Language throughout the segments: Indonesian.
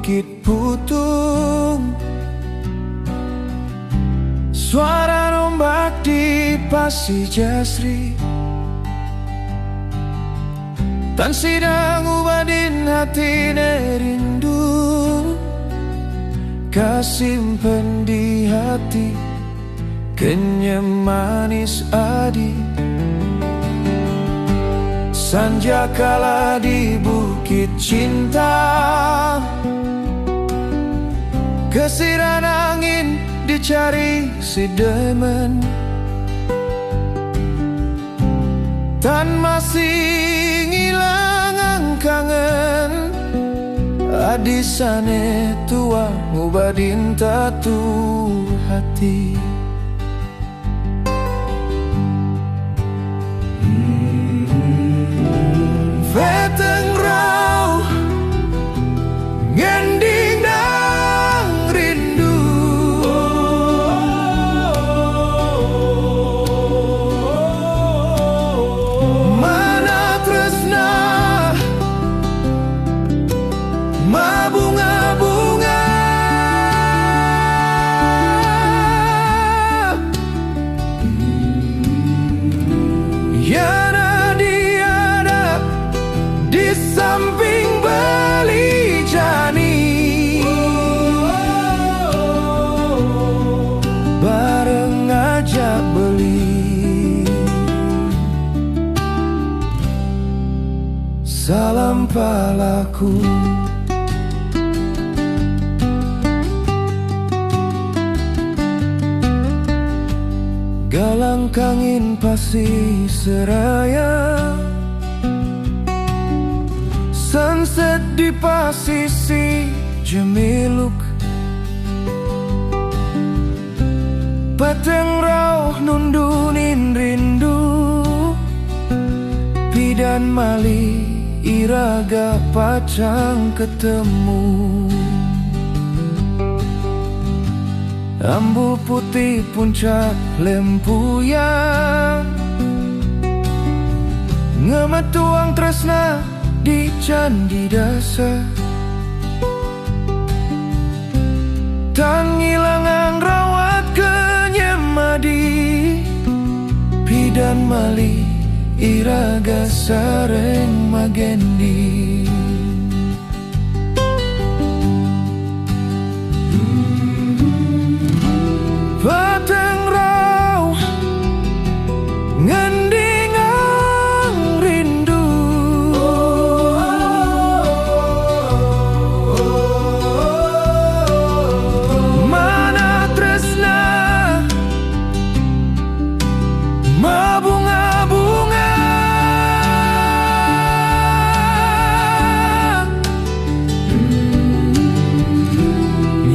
Bukit Putung, suara ombak di Pasir Jasri, tan sidang ubadin hati rindu, kasimpen di hati kenyam manis adi. Sanjakala di bukit cinta, kesiran angin dicari si demen, tan masih ngilang kangen. Adisane tua ngubadin tatu hati. Veteng rau ngending nang rindu, mana tresna ma bunga-bunga. Di samping beli jani, bareng ngajak beli. Salam palaku, galang kangin Pasir Seraya, sunset di pasisi Jemiluk, peteng rauh nundunin rindu, pidan mali iraga pacang ketemu. Ambu putih puncak lempuyan, ngemetuang tresna di candi dasar, tan ngilangan rawat kenyemadi, pidan mali iraga sareng magendi. Peteng rau ngending ang rindu, mana tresna ma bunga-bunga.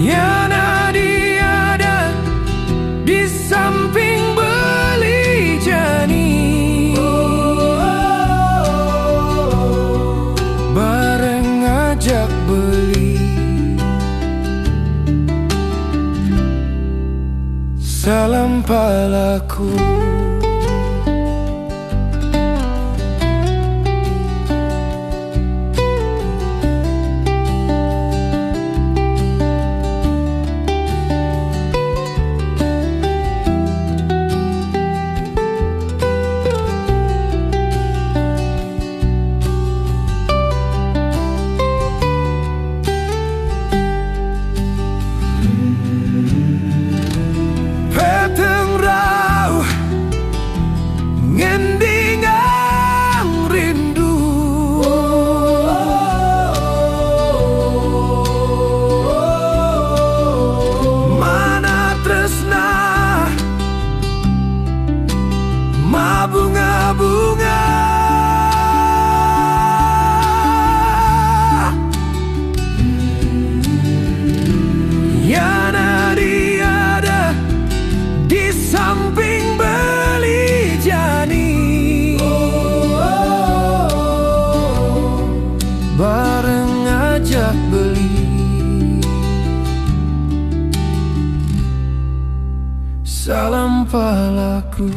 Yana diada di samping beli jani, bareng ngajak beli. Salam palaku, peteng rau ngending ang rindu, mana tresna ma bunga-bunga. Yana diada di samping beli jani, bareng ngajak beli. Salam palaku.